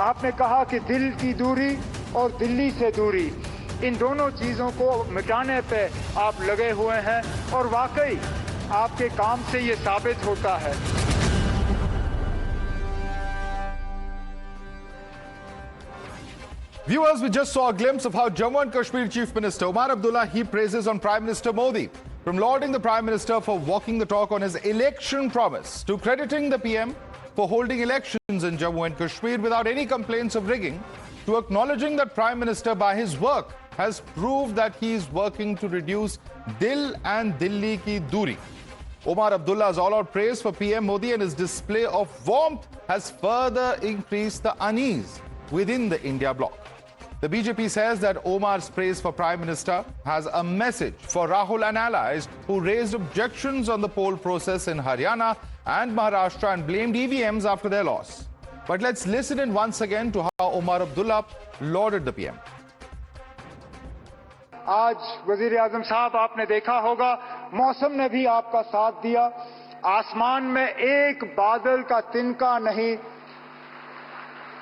आपने कहा कि दिल की दूरी और दिल्ली से दूरी, इन दोनों चीजों को मिटाने पे आप लगे हुए हैं और वाकई आपके काम से ये साबित होता है। Viewers, we just saw a glimpse of how Jammu and Kashmir Chief Minister Omar Abdullah heaped praises on Prime Minister Modi, from lauding the Prime Minister for walking the talk on his election promise to crediting the PM for holding elections in Jammu and Kashmir without any complaints of rigging, to acknowledging that Prime Minister by his work has proved that he is working to reduce Dil and Dilli ki Doori. Omar Abdullah's all-out praise for PM Modi and his display of warmth has further increased the unease within the India bloc. The BJP says that Omar's praise for Prime Minister has a message for Rahul and allies who raised objections on the poll process in Haryana and Maharashtra and blamed EVMs after their loss. But let's listen in once again to how Omar Abdullah lauded the PM. आज वजीर आजम साहब, आपने देखा होगा मौसम ने भी आपका साथ दिया। आसमान में एक बादल का तिनका नहीं।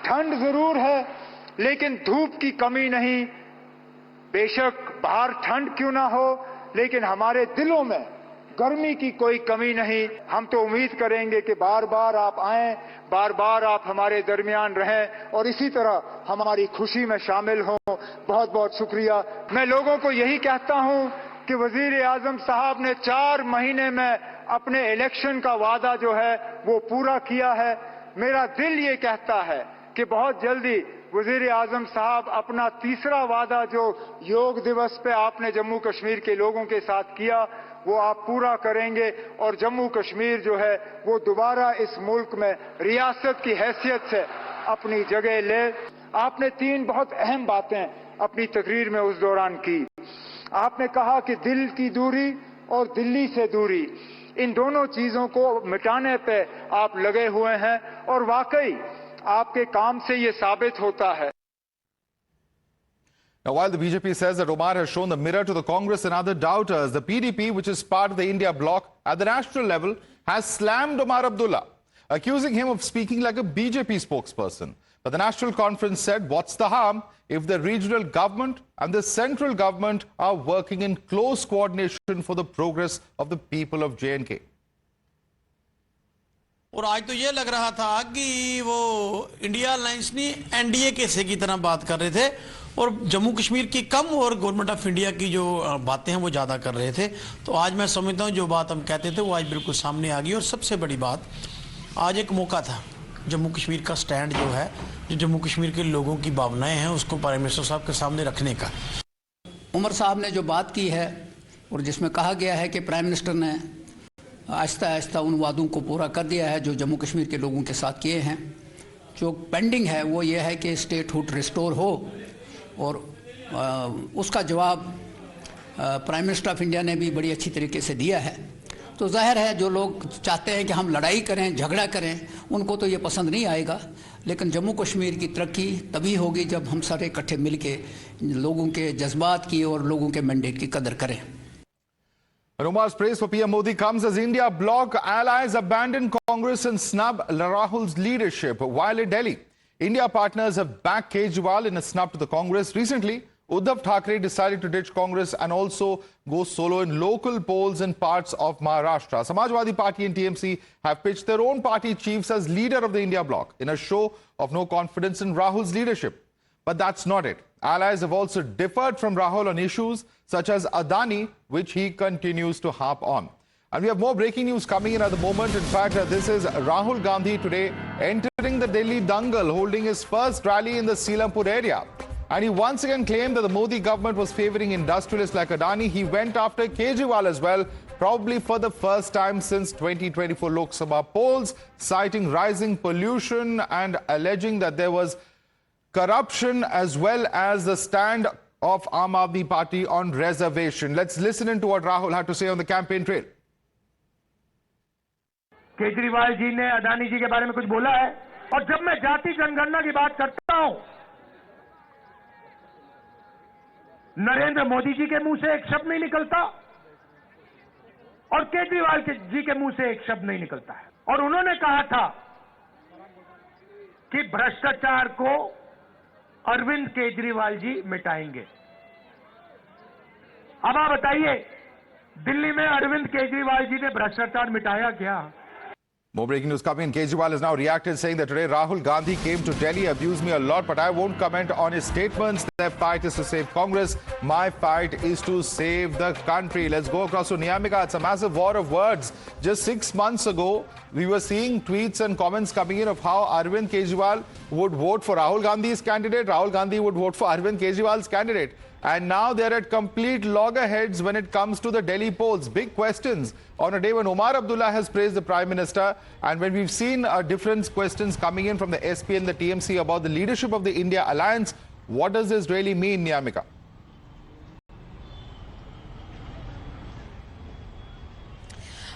ठंड जरूर है लेकिन धूप की कमी नहीं। बेशक बाहर ठंड क्यों ना हो, लेकिन हमारे दिलों में गर्मी की कोई कमी नहीं। हम तो उम्मीद करेंगे कि बार बार आप आएं, बार बार आप हमारे दरमियान रहें और इसी तरह हमारी खुशी में शामिल हों। बहुत बहुत शुक्रिया। मैं लोगों को यही कहता हूं कि वजीर आजम साहब ने 4 महीने में अपने इलेक्शन का वादा जो है वो पूरा किया है। मेरा दिल ये कहता है कि बहुत जल्दी वजीर आजम साहब अपना तीसरा वादा जो योग दिवस पे आपने जम्मू कश्मीर के लोगों के साथ किया वो आप पूरा करेंगे और जम्मू कश्मीर जो है वो दोबारा इस मुल्क में रियासत की हैसियत से अपनी जगह ले। आपने 3 बहुत अहम बातें अपनी तकरीर में उस दौरान की। आपने कहा कि दिल की दूरी और दिल्ली से दूरी, इन दोनों चीजों को मिटाने पे आप लगे हुए हैं और वाकई आपके काम से ये साबित होता है। Now, while the BJP says that Omar has shown the mirror to the Congress and other doubters, the PDP, which is part of the India bloc at the national level, has slammed Omar Abdullah, accusing him of speaking like a BJP spokesperson. But the national conference said, what's the harm if the regional government and the central government are working in close coordination for the progress of the people of J&K? और आज तो ये लग रहा था कि वो India alliance नहीं एनडीए के की तरह बात कर रहे थे और जम्मू कश्मीर की कम और गवर्नमेंट ऑफ इंडिया की जो बातें हैं वो ज़्यादा कर रहे थे। तो आज मैं समझता हूँ जो बात हम कहते थे वो आज बिल्कुल सामने आ गई। और सबसे बड़ी बात, आज एक मौका था जम्मू कश्मीर का स्टैंड जो है, जो जम्मू कश्मीर के लोगों की भावनाएं हैं उसको प्राइम मिनिस्टर साहब के सामने रखने का। उमर साहब ने जो बात की है और जिसमें कहा गया है कि प्राइम मिनिस्टर ने आहिस्ता आहिस्ता उन वादों को पूरा कर दिया है जो जम्मू कश्मीर के लोगों के साथ किए हैं। जो पेंडिंग है वो ये है कि स्टेटहुड रिस्टोर हो और उसका जवाब प्राइम मिनिस्टर ऑफ इंडिया ने भी बड़ी अच्छी तरीके से दिया है। तो जाहिर है जो लोग चाहते हैं कि हम लड़ाई करें, झगड़ा करें, उनको तो ये पसंद नहीं आएगा। लेकिन जम्मू कश्मीर की तरक्की तभी होगी जब हम सारे इकट्ठे मिल के लोगों के जज्बात की और लोगों के मैंडेट की कदर करें। And Omar's praise for PM Modi comes as India bloc allies abandon Congress and snub Rahul's leadership. While in Delhi, India partners have backed Kejriwal in a snub to the Congress. Recently, Uddhav Thackeray decided to ditch Congress and also go solo in local polls in parts of Maharashtra. Samajwadi Party and TMC have pitched their own party chiefs as leader of the India bloc in a show of no confidence in Rahul's leadership. But that's not it. Allies have also differed from Rahul on issues such as Adani, which he continues to harp on. And we have more breaking news coming in at the moment. In fact, this is Rahul Gandhi today entering the Delhi Dangal, holding his first rally in the Selampur area. And he once again claimed that the Modi government was favouring industrialists like Adani. He went after Kejriwal as well, probably for the first time since 2024 Lok Sabha polls, citing rising pollution and alleging that there was corruption as well as the stand of Aam Aadmi Party on reservation. Let's listen into what Rahul had to say on the campaign trail. Kejriwal ji ने अडानी जी के बारे में कुछ बोला है और जब मैं जाति जनगणना की बात करता हूं, नरेंद्र मोदी जी के मुंह से एक शब्द नहीं निकलता और केजरीवाल जी के मुंह से एक शब्द नहीं निकलता है। और उन्होंने कहा था कि भ्रष्टाचार को अरविंद केजरीवाल जी मिटाएंगे। अब आप बताइए, दिल्ली में अरविंद केजरीवाल जी ने भ्रष्टाचार मिटाया क्या? More breaking news coming in. Kejriwal has now reacted, saying that today Rahul Gandhi came to Delhi, abused me a lot, but I won't comment on his statements. Their fight is to save Congress. My fight is to save the country. Let's go across to Niyamika. It's a massive war of words. Just 6 months ago, we were seeing tweets and comments coming in of how Arvind Kejriwal would vote for Rahul Gandhi's candidate. Rahul Gandhi would vote for Arvind Kejriwal's candidate. And now they're at complete loggerheads when it comes to the Delhi polls. Big questions on a day when Omar Abdullah has praised the Prime Minister, and when we've seen different questions coming in from the SP and the TMC about the leadership of the India alliance. What does this really mean, Niyamika?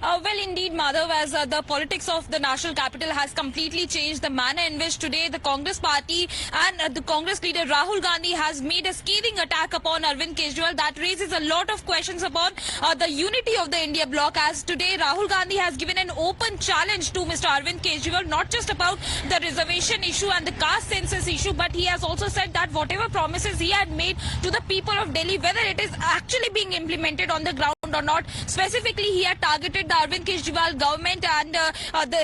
Well, indeed, Madhav, as the politics of the national capital has completely changed, the manner in which today the Congress party and the Congress leader Rahul Gandhi has made a scathing attack upon Arvind Kejriwal, that raises a lot of questions upon the unity of the India bloc, as today Rahul Gandhi has given an open challenge to Mr. Arvind Kejriwal, not just about the reservation issue and the caste census issue, but he has also said that whatever promises he had made to the people of Delhi, whether it is actually being implemented on the ground or not. Specifically, he had targeted the Arvind Kejriwal government and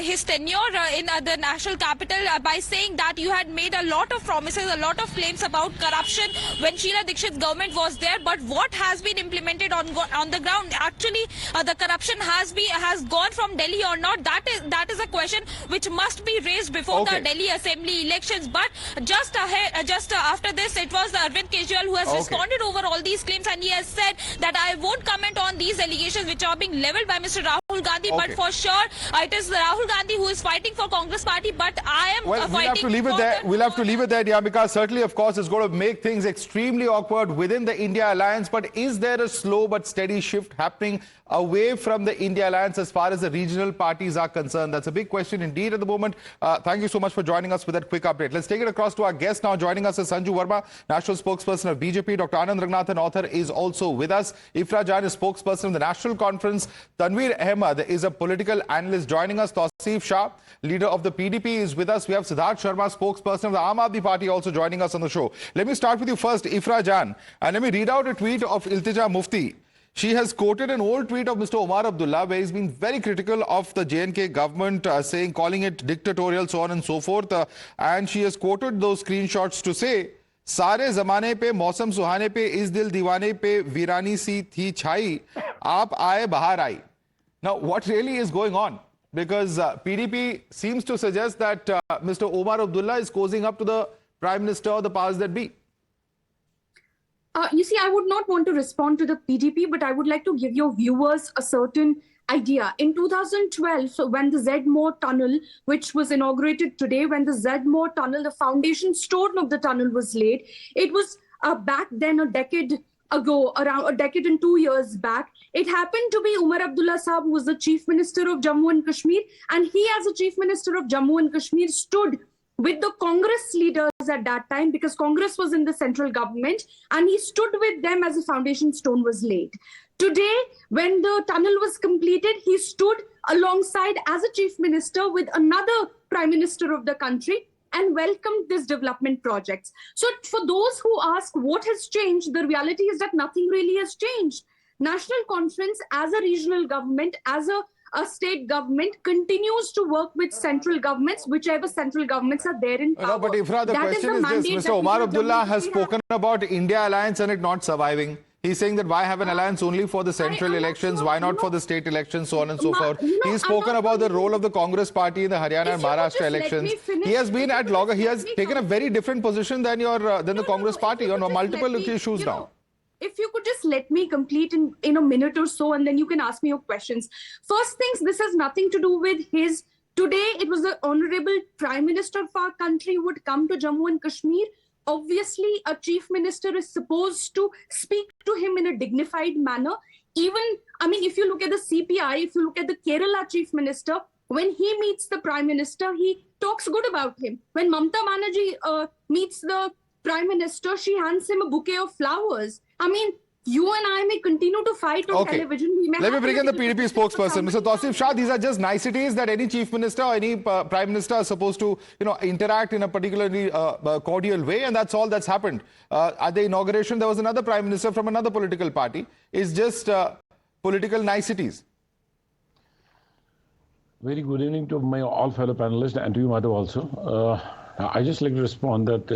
his tenure in the national capital by saying that you had made a lot of promises, a lot of claims about corruption when Sheila Dikshit's government was there. But what has been implemented on the ground? Actually, the corruption has gone from Delhi or not? That is a question which must be raised before the Delhi Assembly elections. But just after this, it was Arvind Kejriwal who has responded over all these claims, and he has said that I won't comment on these allegations which are being levelled by Mr. Rahul Gandhi, but for sure it is Rahul Gandhi who is fighting for Congress party, but I am fighting. We'll have to leave it there. We'll have to leave it there, Niyamika. Certainly, of course, it's going to make things extremely awkward within the India alliance, but is there a slow but steady shift happening away from the India alliance as far as the regional parties are concerned? That's a big question indeed at the moment. Thank you so much for joining us with that quick update. Let's take it across to our guest now. Joining us is Sanju Verma, national spokesperson of BJP. Dr. Anand Ranganathan, author, is also with us. Ifra Jain is spokesperson of the National Conference. Tanveer Ahmed is a political analyst joining us. Tausif Shah, leader of the PDP, is with us. We have Siddharth Sharma, spokesperson of the Aam Aadmi Party, also joining us on the show. Let me start with you first, Ifra Jain, and let me read out a tweet of Iltija Mufti. She has quoted an old tweet of Mr. Omar Abdullah, where he's been very critical of the J&K government, calling it dictatorial, so on and so forth. And she has quoted those screenshots to say, सारे जमाने पे मौसम सुहाने पे इस दिल दीवाने पे वीरानी सी थी छाई आप आए बाहर आई. Now, what really is going on? Because PDP seems to suggest that Mr. Omar Abdullah is cozying up to the Prime Minister or the powers that be. You see, I would not want to respond to the PDP, but I would like to give your viewers a certain idea. In 2012, so when the Zedmore Tunnel, which was inaugurated today, when the Zedmore Tunnel, the foundation stone of the tunnel was laid, it was back then a decade ago, around a decade and 2 years back. It happened to be Omar Abdullah Saab, who was the Chief Minister of Jammu and Kashmir, and he, as a Chief Minister of Jammu and Kashmir, stood with the Congress leaders at that time, because Congress was in the central government, and he stood with them as the foundation stone was laid. Today, when the tunnel was completed, he stood alongside as a chief minister with another prime minister of the country and welcomed this development projects. So for those who ask what has changed, the reality is that nothing really has changed. National Conference, as a regional government, as a state government, continues to work with central governments, whichever central governments are there in power. No, but Ifra, the question is this. Mr. Omar Abdullah has spoken about India alliance and it not surviving. He's saying that why have an alliance only for the central elections, why not for the state elections, so on and so forth. He's spoken about the role of the Congress party in the Haryana and Maharashtra elections. He has been at logger. He has taken a very different position than the Congress party on multiple issues now. If you could just let me complete in a minute or so, and then you can ask me your questions. First things, this has nothing to do with his. Today, it was the honorable Prime Minister of our country who would come to Jammu and Kashmir. Obviously, a chief minister is supposed to speak to him in a dignified manner. Even, I mean, if you look at the CPI, if you look at the Kerala chief minister, when he meets the prime minister, he talks good about him. When Mamta Banerjee meets the prime minister, she hands him a bouquet of flowers. I mean, you and I may continue to fight on television. We may Let me have bring in the political PDP spokesperson, Mr. Tausif Shah. These are just niceties that any chief minister or any prime minister is supposed to, interact in a particularly cordial way, and that's all that's happened. At the inauguration, there was another prime minister from another political party. It's just political niceties. Very good evening to my all fellow panelists and to you, Madhav, also. I just like to respond that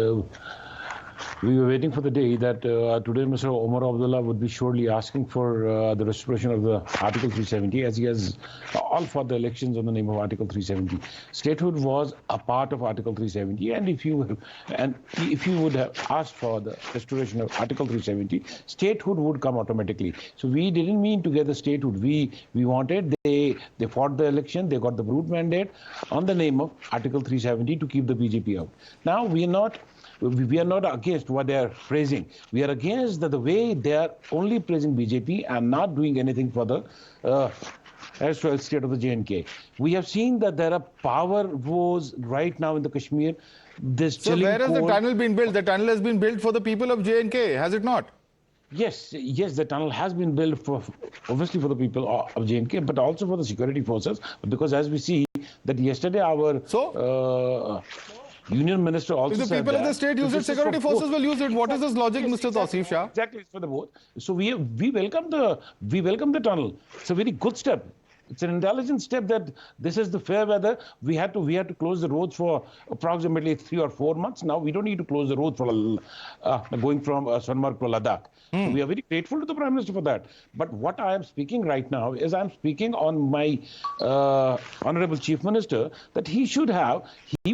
we were waiting for the day that today Mr. Omar Abdullah would be surely asking for the restoration of the Article 370, as he has all for the elections on the name of Article 370. Statehood was a part of Article 370, and if you would have asked for the restoration of Article 370, statehood would come automatically. So we didn't mean to get the statehood. We wanted, they fought the election, they got the brute mandate on the name of Article 370 to keep the BJP out. Now we are not against what they are praising. We are against the way they are only praising BJP and not doing anything for the state of the J&K. We have seen that there are power wars right now in the Kashmir. So where has the tunnel been built? The tunnel has been built for the people of J&K, has it not? Yes, the tunnel has been built obviously for the people of J&K, but also for the security forces. Because as we see that yesterday our Union Minister also said if the people of the state use it, security forces will use it. What is this logic, Mr. Tausif Shah? Exactly, it's for the both. So we welcome the tunnel. It's a very good step. It's an intelligent step that this is the fair weather. We had to close the roads for approximately 3 or 4 months. Now we don't need to close the road for going from Sonmarg to Ladakh. So we are very grateful to the Prime Minister for that. But what I am speaking right now is I am speaking on my Honorable Chief Minister that he should have. He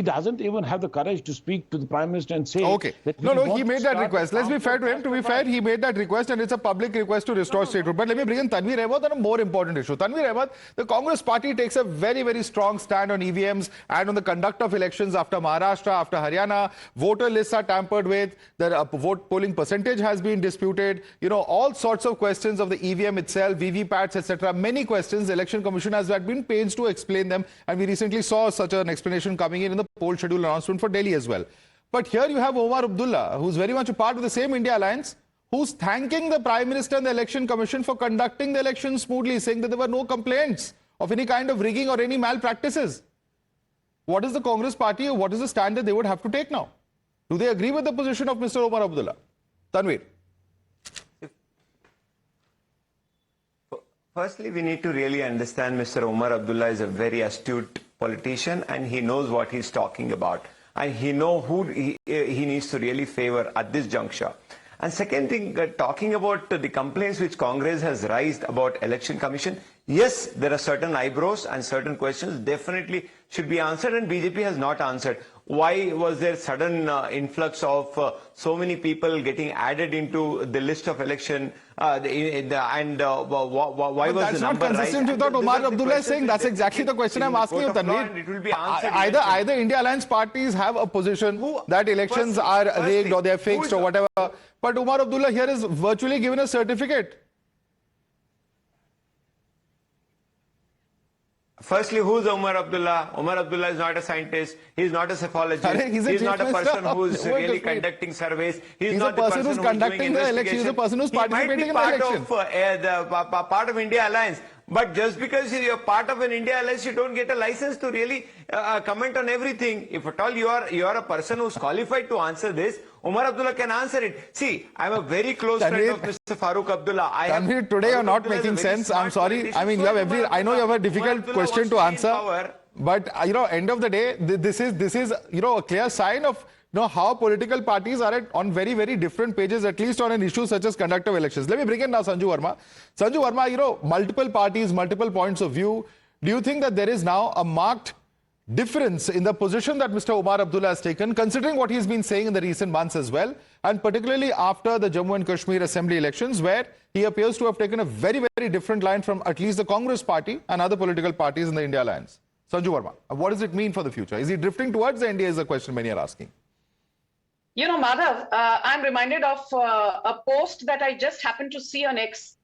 doesn't even have the courage to speak to the Prime Minister and say. Okay. He made that request. Let's be fair to him. To be fair, he made that request, and it's a public request to restore statehood. But let me bring in Tanveer Ahmed on a more important issue. Tanveer Ahmed, the Congress party takes a very, very strong stand on EVMs and on the conduct of elections after Maharashtra, after Haryana. Voter lists are tampered with. The vote polling percentage has been disputed. All sorts of questions of the EVM itself, VVPATs, etc. Many questions. The Election Commission has been pains to explain them. And we recently saw such an explanation coming in the poll schedule announcement for Delhi as well. But here you have Omar Abdullah, who's very much a part of the same India alliance, who's thanking the Prime Minister and the Election Commission for conducting the election smoothly, saying that there were no complaints of any kind of rigging or any malpractices. What is the Congress party, or what is the stand that they would have to take now? Do they agree with the position of Mr. Omar Abdullah? Tanveer. Firstly, we need to really understand Mr. Omar Abdullah is a very astute politician, and he knows what he's talking about. And he knows who he needs to really favor at this juncture. And second thing, talking about the complaints which Congress has raised about Election Commission, yes, there are certain eyebrows and certain questions definitely should be answered, and BJP has not answered. Why was there sudden influx of so many people getting added into the list of election? Why was the number consistent with what Omar Abdullah is saying? That's exactly the question I'm asking you, Tanveer. It will be answered. Either India Alliance parties have a position that elections are rigged or they're fixed or whatever. But Omar Abdullah here is virtually given a certificate. Firstly, who's Omar Abdullah? Omar Abdullah is not a scientist. He's not a cephalogist. He's not a person who's really conducting surveys. He's not the person who's conducting the election. He's a person who's participating in the election. Part of India Alliance. But just because you're part of an India Alliance, you don't get a license to really comment on everything. If at all you are a person who's qualified to answer this, Omar Abdullah can answer it. See, I'm a very close friend of Mr. Farooq Abdullah. Tanveer, today you're not making sense. I'm sorry. I mean, I know you have a difficult question to answer. But, end of the day, this is a clear sign of how political parties are on very, very different pages, at least on an issue such as conduct of elections. Let me bring in now Sanju Verma. Sanju Verma, multiple parties, multiple points of view. Do you think that there is now a marked difference in the position that Mr. Omar Abdullah has taken, considering what he's been saying in the recent months as well, and particularly after the Jammu and Kashmir Assembly elections, where he appears to have taken a very, very different line from at least the Congress party and other political parties in the India Alliance? Sanju Verma, what does it mean for the future? Is he drifting towards the NDA is a question many are asking. Madhav, I'm reminded of a post that I just happened to see on X,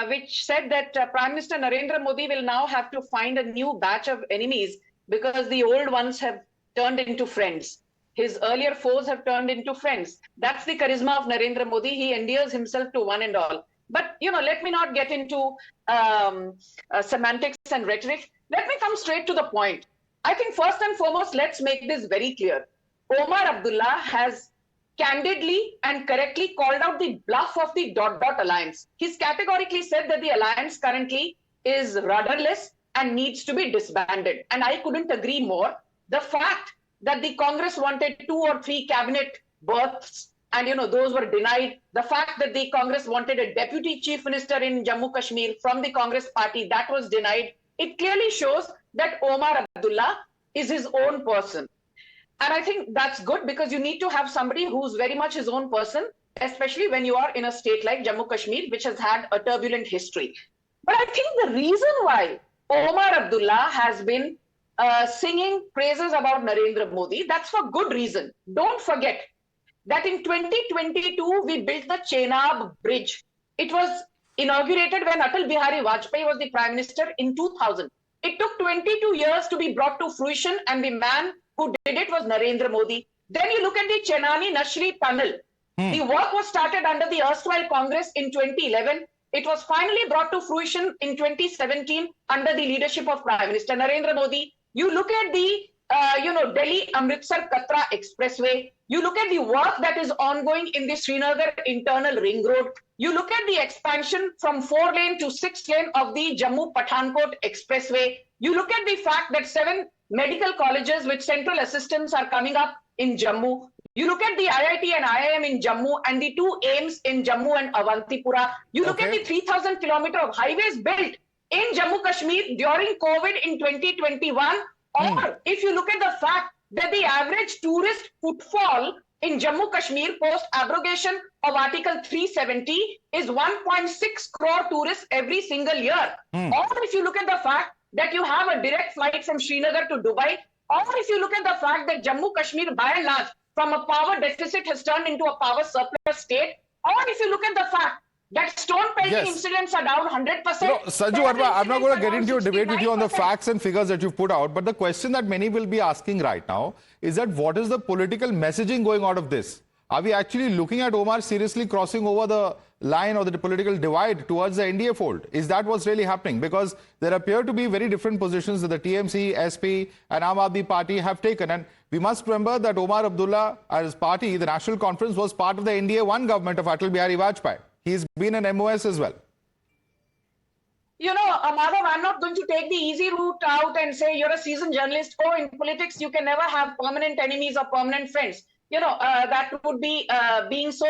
which said that Prime Minister Narendra Modi will now have to find a new batch of enemies because the old ones have turned into friends. His earlier foes have turned into friends. That's the charisma of Narendra Modi. He endears himself to one and all. But, let me not get into semantics and rhetoric. Let me come straight to the point. I think first and foremost, let's make this very clear. Omar Abdullah has candidly and correctly called out the bluff of the ... alliance. He's categorically said that the alliance currently is rudderless and needs to be disbanded. And I couldn't agree more. The fact that the Congress wanted 2 or 3 cabinet berths and those were denied, the fact that the Congress wanted a deputy chief minister in Jammu Kashmir from the Congress party, that was denied. It clearly shows that Omar Abdullah is his own person. And I think that's good because you need to have somebody who's very much his own person, especially when you are in a state like Jammu Kashmir, which has had a turbulent history. But I think the reason why Omar Abdullah has been singing praises about Narendra Modi, that's for good reason. Don't forget that in 2022, we built the Chenab Bridge. It was inaugurated when Atal Bihari Vajpayee was the Prime Minister in 2000. It took 22 years to be brought to fruition, and the man who did it was Narendra Modi. Then you look at the Chenani Nashri Tunnel. The work was started under the erstwhile Congress in 2011. It was finally brought to fruition in 2017 under the leadership of Prime Minister Narendra Modi. You look at the, Delhi Amritsar Katra Expressway. You look at the work that is ongoing in the Srinagar internal ring road. You look at the expansion from 4-lane to 6-lane of the Jammu Pathankot Expressway. You look at the fact that 7 medical colleges with central assistants are coming up in Jammu. You look at the IIT and IIM in Jammu and the 2 AIIMS in Jammu and Avantipura. You look at the 3,000 kilometer of highways built in Jammu Kashmir during COVID in 2021. Or if you look at the fact that the average tourist footfall in Jammu Kashmir post abrogation of Article 370 is 1.6 crore tourists every single year. Or if you look at the fact that you have a direct flight from Srinagar to Dubai, or if you look at the fact that Jammu Kashmir by and large from a power deficit has turned into a power surplus state, or if you look at the fact that stone pelting incidents are down 100%. Sanju Verma, I'm not going to get into a debate with you on the facts and figures that you've put out, but the question that many will be asking right now is that what is the political messaging going out of this? Are we actually looking at Omar seriously crossing over the line or the political divide towards the NDA fold? Is that what's really happening? Because there appear to be very different positions that the TMC, SP and Aam Aadmi Party have taken. And we must remember that Omar Abdullah and his party, the National Conference, was part of the NDA-1 government of Atal Bihari Vajpayee. He's been an MOS as well. Madhav, I'm not going to take the easy route out and say you're a seasoned journalist. Oh, in politics, you can never have permanent enemies or permanent friends. That would be being so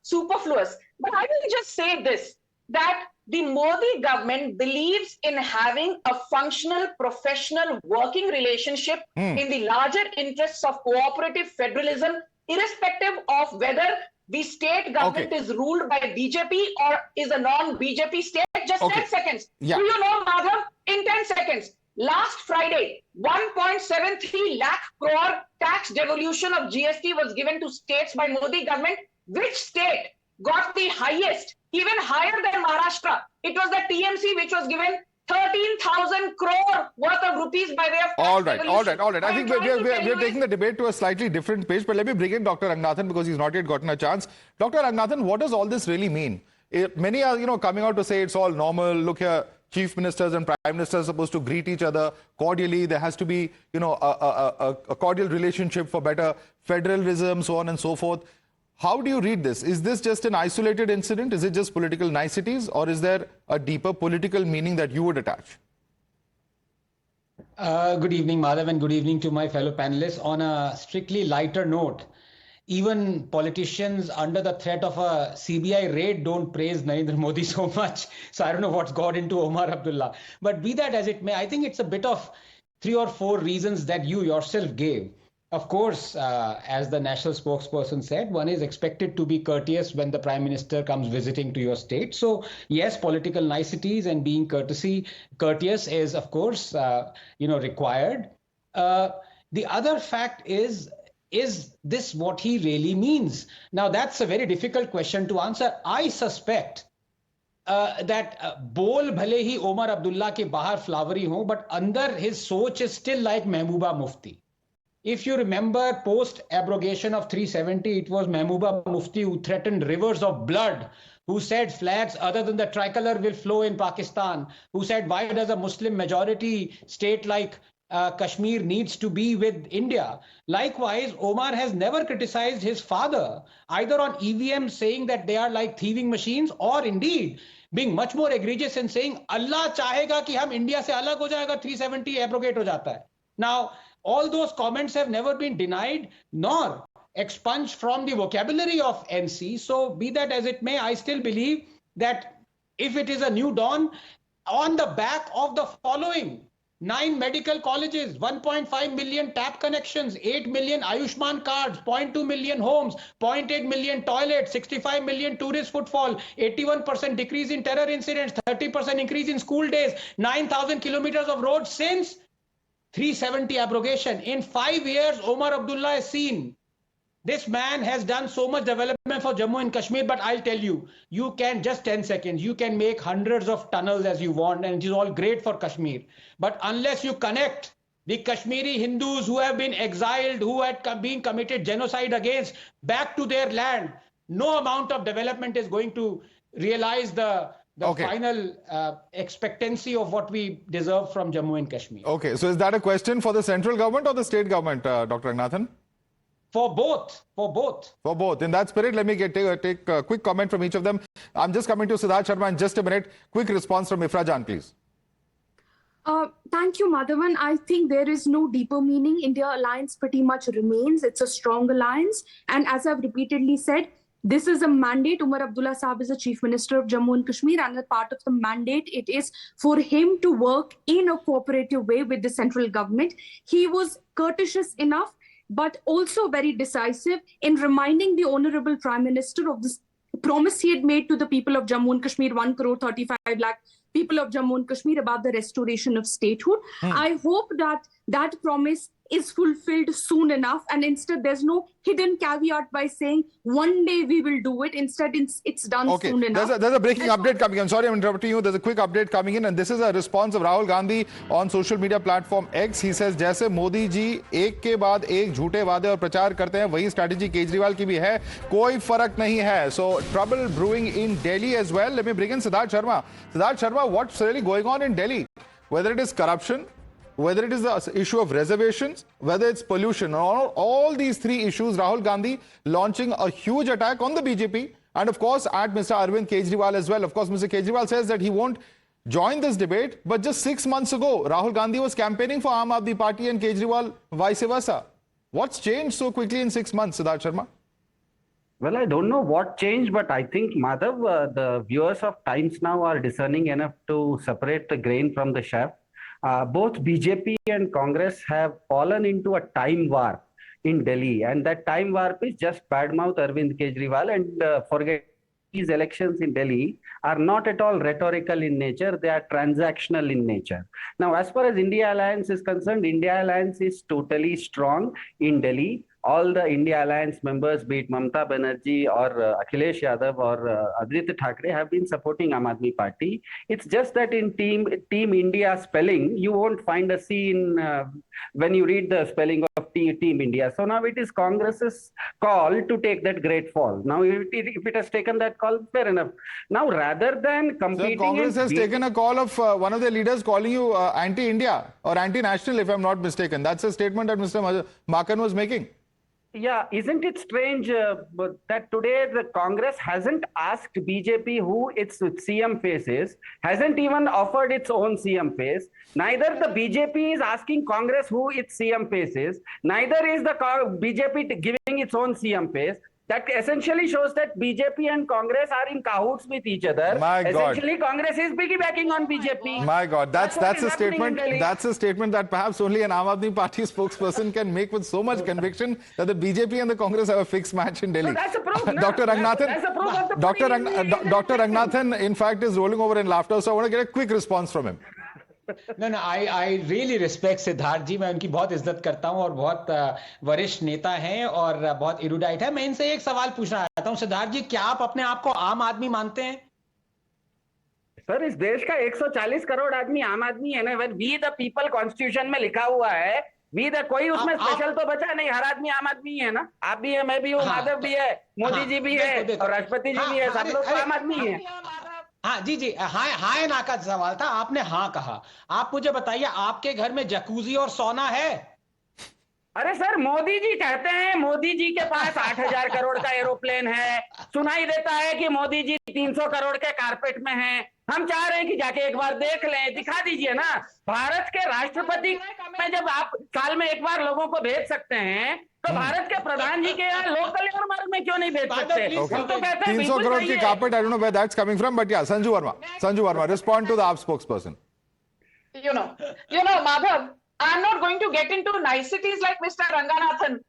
superfluous. But I will just say this, that the Modi government believes in having a functional, professional working relationship in the larger interests of cooperative federalism, irrespective of whether the state government is ruled by BJP or is a non-BJP state. Just 10 seconds. Do you know, Madhav, in 10 seconds, last Friday, 1.73 lakh crore tax devolution of GST was given to states by Modi government. Which state got the highest, even higher than Maharashtra? It was the TMC which was given 13,000 crore worth of rupees by way of tax All right. I think we're taking the debate to a slightly different page, but let me bring in Dr. Ranganathan because he's not yet gotten a chance. Dr. Ranganathan, what does all this really mean? Many are, coming out to say it's all normal. Look here, chief ministers and prime ministers are supposed to greet each other cordially. There has to be, a cordial relationship for better federalism, so on and so forth. How do you read this? Is this just an isolated incident? Is it just political niceties, or is there a deeper political meaning that you would attach? Good evening, Madhav, and good evening to my fellow panelists. On a strictly lighter note, even politicians under the threat of a CBI raid don't praise Narendra Modi so much. So I don't know what's got into Omar Abdullah. But be that as it may, I think it's a bit of 3 or 4 reasons that you yourself gave. Of course, as the national spokesperson said, one is expected to be courteous when the Prime Minister comes visiting to your state. So, yes, political niceties and being courteous is, of course, required. The other fact is this what he really means? Now, that's a very difficult question to answer. I suspect that bol bhale hi Omar Abdullah ke bahar flowery ho, but under his soch is still like Mehbooba Mufti. If you remember, post abrogation of 370, it was Mehbooba Mufti who threatened rivers of blood, who said flags other than the tricolor will flow in Pakistan, who said why does a Muslim majority state like Kashmir needs to be with India. Likewise, Omar has never criticized his father, either on EVM saying that they are like thieving machines, or indeed being much more egregious in saying Allah chahega ki hum India se alag ho jayega, 370 abrogate ho jata hai. Now, all those comments have never been denied nor expunged from the vocabulary of NC. So be that as it may, I still believe that if it is a new dawn on the back of the following: 9 medical colleges, 1.5 million tap connections, 8 million Ayushman cards, 0.2 million homes, 0.8 million toilets, 65 million tourist footfall, 81% decrease in terror incidents, 30% increase in school days, 9,000 kilometers of roads since 370 abrogation. In 5 years, Omar Abdullah has seen. This man has done so much development for Jammu and Kashmir, but I'll tell you, you can just 10 seconds, you can make hundreds of tunnels as you want, and it is all great for Kashmir. But unless you connect the Kashmiri Hindus who have been exiled, who had been committed genocide against, back to their land, no amount of development is going to realize the final expectancy of what we deserve from Jammu and Kashmir. Okay, so is that a question for the central government or the state government, Dr. Ranganathan? For both. For both. In that spirit, let me take a quick comment from each of them. I'm just coming to Siddharth Sharma in just a minute. Quick response from Ifra Jan, please. Thank you, Madhavan. I think there is no deeper meaning. India alliance pretty much remains. It's a strong alliance. And as I've repeatedly said, this is a mandate. Omar Abdullah Saab is the Chief Minister of Jammu and Kashmir, and a part of the mandate, it is for him to work in a cooperative way with the central government. He was courteous enough, but also very decisive in reminding the Honorable Prime Minister of this promise he had made to the people of Jammu and Kashmir, 1,35 lakh people of Jammu and Kashmir, about the restoration of statehood. I hope that that promise is fulfilled soon enough, and instead there's no hidden caveat by saying one day we will do it. Instead it's done soon enough. There's a breaking update coming. I'm sorry I'm interrupting you. There's a quick update coming in, and this is a response of Rahul Gandhi on social media platform X. He says, जैसे मोदी जी एक के बाद एक झूठे वादे और प्रचार करते हैं, वही स्ट्रैटेजी केजरीवाल की भी है, कोई फर्क नहीं है. So trouble brewing in Delhi as well. Let me bring in Siddharth Sharma. Siddharth Sharma, what's really going on in Delhi? Whether it is corruption, whether it is the issue of reservations, whether it's pollution, all these three issues, Rahul Gandhi launching a huge attack on the BJP and of course at Mr. Arvind Kejriwal as well. Of course, Mr. Kejriwal says that he won't join this debate, but just 6 months ago, Rahul Gandhi was campaigning for Aam Aadmi Party and Kejriwal vice versa. What's changed so quickly in 6 months, Siddharth Sharma? Well, I don't know what changed, but I think, Madhav, the viewers of Times Now are discerning enough to separate the grain from the chaff. Both BJP and Congress have fallen into a time warp in Delhi, and that time warp is just badmouth Arvind Kejriwal and forget these elections in Delhi are not at all rhetorical in nature, they are transactional in nature. Now, as far as India Alliance is concerned, India Alliance is totally strong in Delhi. All the India Alliance members, be it Mamata Banerjee or Akhilesh Yadav or Aditya Thackeray, have been supporting Aam Aadmi Party. It's just that in Team India spelling, you won't find a C in when you read the spelling of Team India. So now it is Congress's call to take that great fall. Now, if it has taken that call, fair enough. Now, rather than competing, so Congress has taken a call of one of their leaders calling you anti-India or anti-national, if I'm not mistaken. That's a statement that Mr. Makan was making. Yeah, isn't it strange that today the Congress hasn't asked BJP who its CM face is, hasn't even offered its own CM face. Neither the BJP is asking Congress who its CM face is, neither is the BJP giving its own CM face. That essentially shows that BJP and Congress are in cahoots with each other. My God. Essentially, Congress is piggybacking on BJP. My God, that's a statement. That's a statement that perhaps only an Aam Aadmi Party spokesperson can make with so much conviction that the BJP and the Congress have a fixed match in Delhi. So that's a proof. Dr. Ranganathan, Dr. Ranganathan, in fact, is rolling over in laughter. So I want to get a quick response from him. No, I really respect Siddharth जी. मैं उनकी बहुत इज्जत करता हूं और बहुत वरिष्ठ नेता हैं और बहुत इरुडाइट है. मैं इनसे एक सवाल पूछना चाहता हूं. सिद्धार्थ जी, क्या आप अपने आप को आम आदमी मानते हैं? सर, इस देश का 140 करोड़ आदमी आम आदमी है ना. वी द पीपल कॉन्स्टिट्यूशन में लिखा हुआ है कोई उसमें स्पेशल तो बचा नहीं, हर आदमी आम आदमी है ना, आप भी है, मैं भी हूँ, माधव भी है, मोदी जी भी है और राष्ट्रपति जी भी है, सब लोग तो आम आदमी है। हाँ जी जी, हाँ ना का सवाल था, आपने हाँ कहा। आप मुझे बताइए, आपके घर में जकूजी और सोना है? अरे सर, मोदी जी कहते हैं मोदी जी के पास 8,000 करोड़ का एरोप्लेन है, सुनाई देता है कि मोदी जी 300 करोड़ के कारपेट में हैं। हम चाह रहे हैं कि जाके एक बार देख लें, दिखा दीजिए ना। भारत के राष्ट्रपति में जब आप साल में एक बार लोगों को भेज सकते हैं, तो भारत के प्रधान जी के यहाँ लोक कल्याण मार्ग में क्यों नहीं भेज सकते? हम तो कहते हैं 300 करोड़ की carpet, I don't know where that's coming from, but yeah, Sanju Verma, respond to the AAP spokesperson. You know, Madhav, I'm not going to get into niceties like Mr. Ranganathan,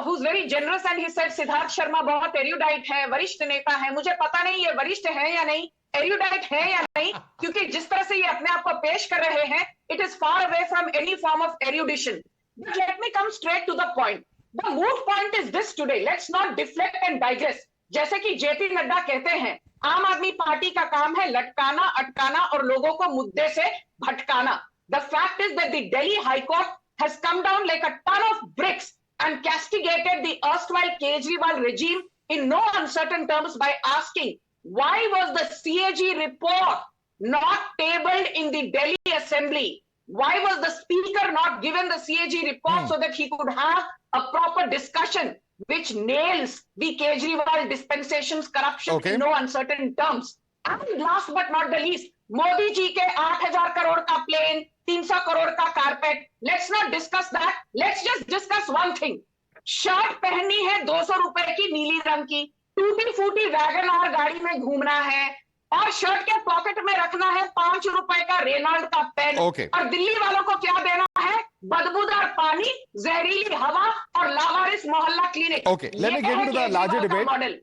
who's very generous, and he said Siddharth Sharma बहुत erudite है, वरिष्ठ नेता है। मुझे पता नहीं ये वरिष्ठ है या नहीं, erudite है या नहीं, क्योंकि जिस तरह से ये अपने आप को पेश कर रहे हैं, it is far away from any form of erudition. But let me come straight to the point. The moot point is this today. Let's not deflect and digress. जैसे कि जेपी नड्डा कहते हैं, आम आदमी पार्टी का काम है लटकाना, अटकाना और लोगों को मुद्दे से भटकाना. The fact is that the Delhi High Court has come down like a ton of bricks and castigated the erstwhile Kejriwal regime in no uncertain terms by asking, why was the CAG report not tabled in the Delhi Assembly? Why was the speaker not given the CAG report so that he could have a proper discussion which nails the Kejriwal dispensation's corruption in no uncertain terms? And last but not the least, Modi ji ke 8,000 crore ka plane, 300 crore ka carpet. Let's not discuss that. Let's just discuss one thing. Shirt पहननी है 200 रुपए की नीली रंग की, टूटी फूटी wagon और गाड़ी में घूमना है, और शर्ट के पॉकेट में रखना है 5 रुपए का रेनॉल्ड का पेन, और दिल्ली वालों को क्या देना है? बदबूदार पानी, जहरीली हवा और लावारिस मोहल्ला clinic. Okay, let me get into the larger debate.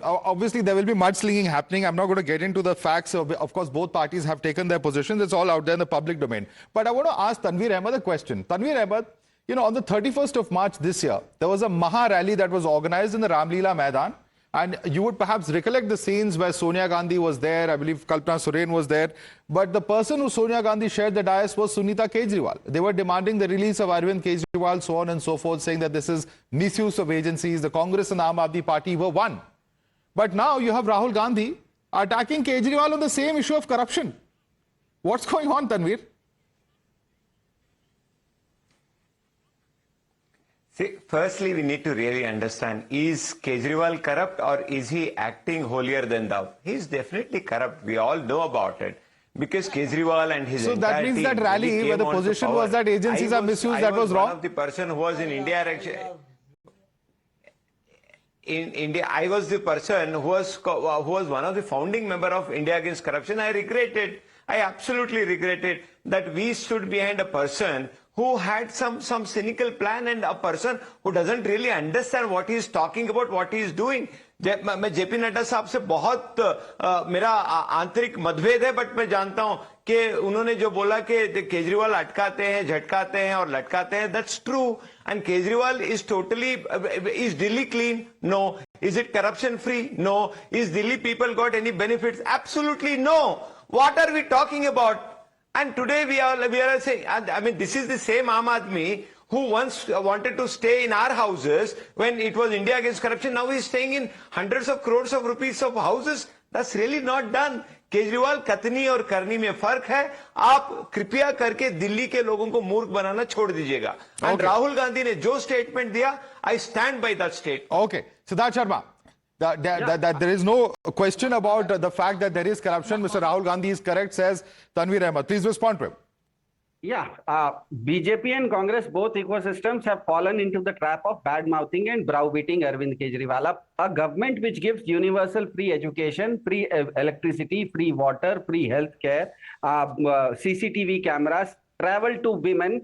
Obviously there will be mudslinging happening. I'm not going to get into the facts. Of course, both parties have taken their positions. It's all out there in the public domain. But I want to ask Tanveer Ahmed a question. Tanveer Ahmed, on the 31st of March this year, there was a Maha rally that was organized in the Ramleela Maidan. And you would perhaps recollect the scenes where Sonia Gandhi was there. I believe Kalpana Soren was there. But the person who Sonia Gandhi shared the dais was Sunita Kejriwal. They were demanding the release of Arvind Kejriwal, so on and so forth, saying that this is misuse of agencies. The Congress and Aam Aadmi Party were one. But now you have Rahul Gandhi attacking Kejriwal on the same issue of corruption. What's going on, Tanveer? See, firstly, we need to really understand, is Kejriwal corrupt or is he acting holier than thou? He's definitely corrupt. We all know about it. Because Kejriwal and his entire team... So that means that rally where the position was that agencies are misused, that was wrong? I was one of the person who was in India... I was the person who was one of the founding member of India Against Corruption. I absolutely regretted that we stood behind a person who had some cynical plan and a person who doesn't really understand what he is talking about, what he is doing. मैं JP Nadda साहब से बहुत मेरा आंतरिक मतभेद है, but मैं जानता हूं कि उन्होंने जो बोला कि केजरीवाल अटकाते हैं, झटकाते हैं और लटकाते हैं, that's true. And Kejriwal is is Delhi clean? No. Is it corruption free? No. Is Delhi people got any benefits? Absolutely no. What are we talking about? And today we are saying, this is the same Aam Aadmi who once wanted to stay in our houses when it was India Against Corruption. Now he's staying in hundreds of crores of rupees of houses. That's really not done. Kejriwal कथनी और करनी में फर्क है. आप कृपया करके दिल्ली के लोगों को मूर्ख बनाना छोड़ दीजिएगा. And राहुल गांधी ने जो स्टेटमेंट दिया, I stand by that statement. Okay, Siddharth Sharma. That there is no question about the fact that there is corruption. Mr. Rahul Gandhi is correct, says Tanveer Ahmed. Please respond to him. Yeah, BJP and Congress, both ecosystems have fallen into the trap of bad-mouthing and browbeating Arvind Kejriwal. A government which gives universal free education, free electricity, free water, free health care, CCTV cameras, travel to women,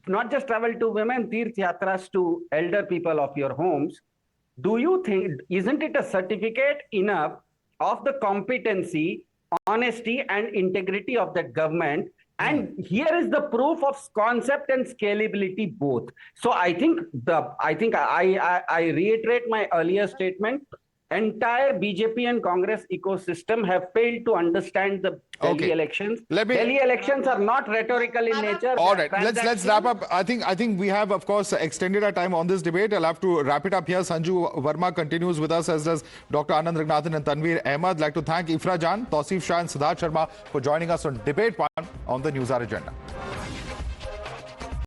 not just travel to women, Tirth Yatras to elder people of your homes. Do you think, isn't it a certificate enough of the competency, honesty and integrity of that government? And here is the proof of concept and scalability both. So I think I reiterate my earlier statement. entire BJP and Congress ecosystem have failed to understand the Delhi elections. Delhi elections are not rhetorical in nature. All right, let's wrap up. I think we have, of course, extended our time on this debate. I'll have to wrap it up here. Sanju Verma continues with us, as does Dr. Anand Ragnathan and Tanveer Ahmed. I'd like to thank Ifra Jan, Tausif Shah and Siddharth Sharma for joining us on Debate 1 on the Newshour Agenda.